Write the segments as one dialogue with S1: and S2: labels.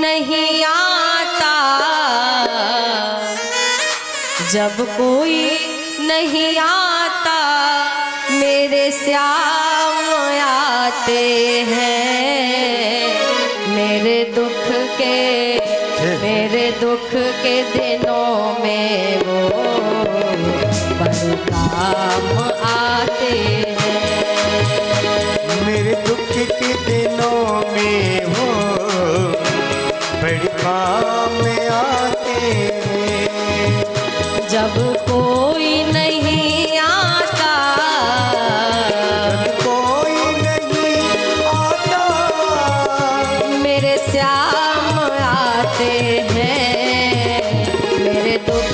S1: नहीं आता, जब कोई नहीं आता मेरे श्याम आते हैं। मेरे दुख के दिनों में वो बड़े काम आते हैं।
S2: मेरे दुख के दिनों में वो बड़े काम आते हैं।
S1: जब कोई नहीं आता,
S2: जब कोई नहीं आता
S1: मेरे श्याम आते हैं। मेरे दुख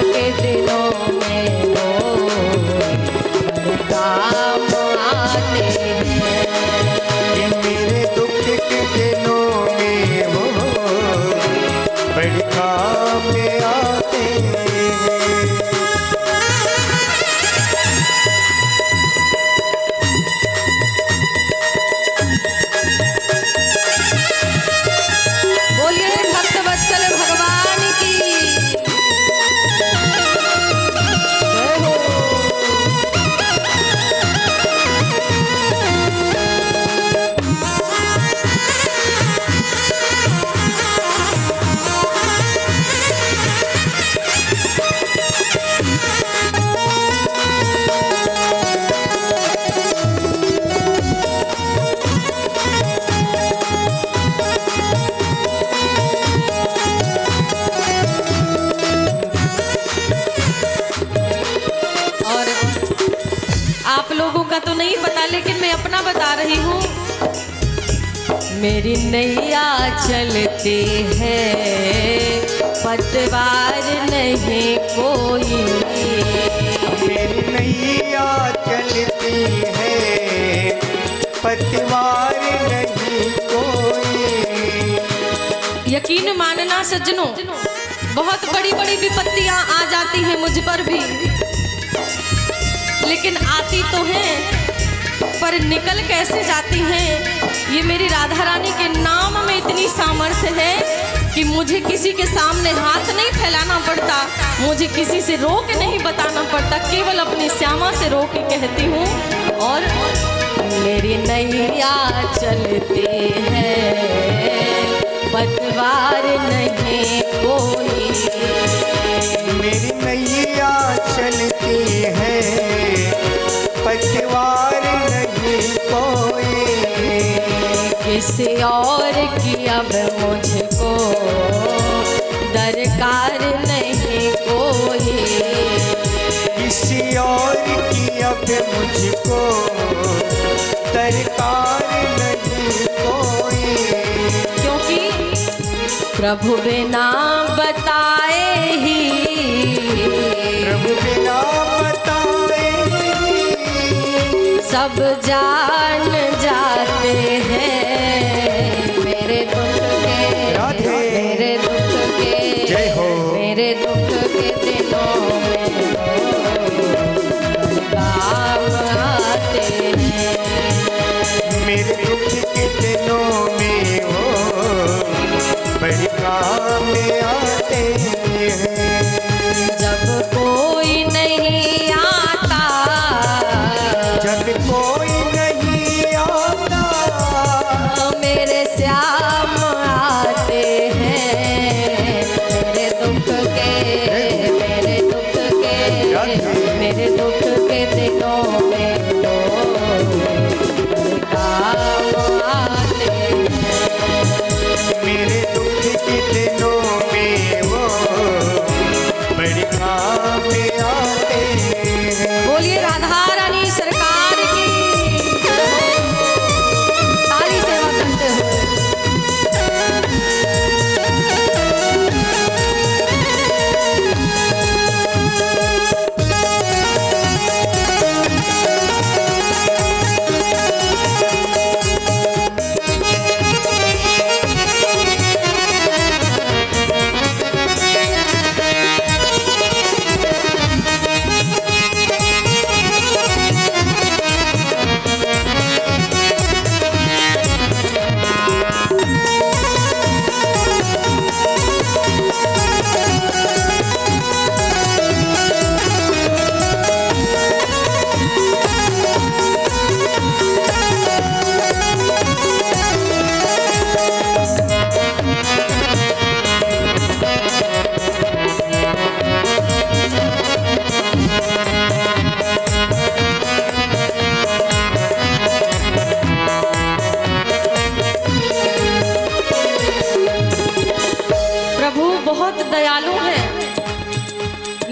S1: के दिनों में वो बड़े काम आते हैं।
S2: मेरे दुख के दिनों में वो बड़े काम आते हैं।
S1: बोलिए भक्त वत्सल भगवान की जय हो। आप लोगों का तो नहीं पता, लेकिन मैं अपना बता रही हूँ। मेरी नैया चलती है पतवार नहीं कोई।
S2: मेरी नैया चलती है पतवार नहीं कोई।
S1: यकीन मानना सज्जनों, बहुत बड़ी बड़ी विपत्तियां आ जाती हैं मुझ पर भी, लेकिन आती तो हैं पर निकल कैसे जाती हैं। ये मेरी राधा रानी के नाम में इतनी सामर्थ्य है कि मुझे किसी के सामने हाथ नहीं फैलाना पड़ता, मुझे किसी से रोक नहीं बताना पड़ता, केवल अपनी श्यामा से रोक के कहती हूँ। और मेरी नैया चलती है पतवार नहीं कोई।
S2: मेरी नैया चलती है पतवार नहीं कोई।
S1: किसी और की अब मुझको दरकार नहीं कोई।
S2: किसी और की अब मुझको दरकार नहीं कोई।
S1: क्योंकि प्रभु बिना बताए ही,
S2: प्रभु बिना बताए
S1: सब जान जाते हैं। मेरे दुख के
S2: राधे।
S1: मेरे दुख के
S2: जय हो।
S1: मेरे दुख के दिनों में काम आते हैं।
S2: मेरे दुख के दिनों में वो बड़े काम आते हैं।
S1: जब कोई नहीं आता,
S2: जब कोई नहीं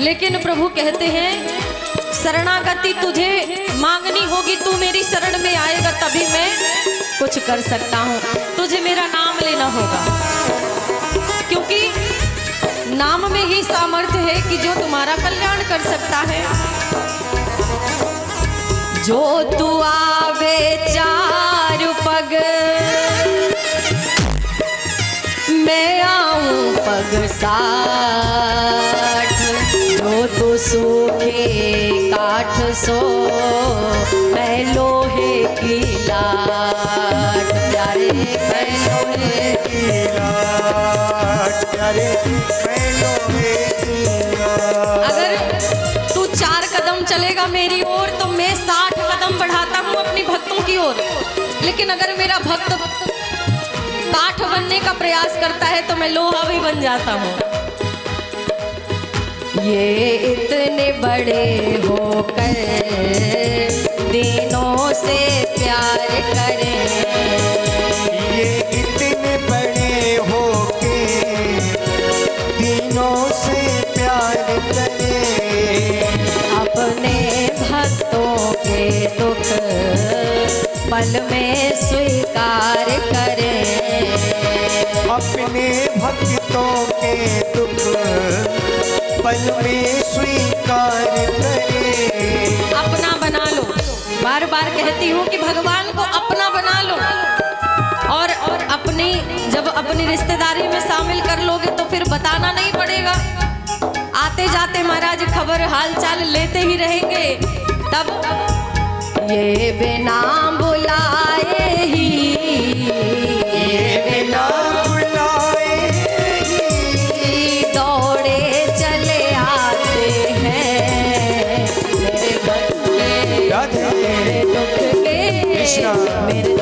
S1: लेकिन प्रभु कहते हैं शरणागति तुझे मांगनी होगी, तू मेरी शरण में आएगा तभी मैं कुछ कर सकता हूँ। तुझे मेरा नाम लेना होगा, क्योंकि नाम में ही सामर्थ्य है कि जो तुम्हारा कल्याण कर सकता है। जो तू आवे चार पग, मैं आऊं पग साठ। जो तू सूखे काठ सो, मैं लोहे की लाट। प्यारे मैं लोहे की
S2: लाट, प्यारे मैं लोहे की लाट।
S1: अगर तू 4 कदम चलेगा मेरी ओर तो मैं 60 कदम बढ़ाता हूँ अपनी भक्तों की ओर। लेकिन अगर मेरा भक्त काठ बनने का प्रयास करता है तो मैं लोहा भी बन जाता हूँ। ये इतने बड़े होकर दिनों से प्यार करें,
S2: ये इतने बड़े होके दिनों से प्यार करें।
S1: अपने भक्तों के दुख पल में स्वीकार करें।
S2: अपने भक्तों के दुख पल में स्वीकार करें।
S1: अपना बना लो, बार बार कहती हूँ कि भगवान को अपना बना लो। और अपनी जब अपनी रिश्तेदारी में शामिल कर लोगे तो फिर बताना नहीं पड़ेगा। आते जाते महाराज खबर हाल चाल लेते ही रहेंगे। तब ये बिना बुलाए ही,
S2: ये बिना बुलाए ही
S1: दौड़े चले आते हैं। मेरे भक्त
S2: राधे
S1: मेरे दुख के,
S2: कृष्णा।
S1: मेरे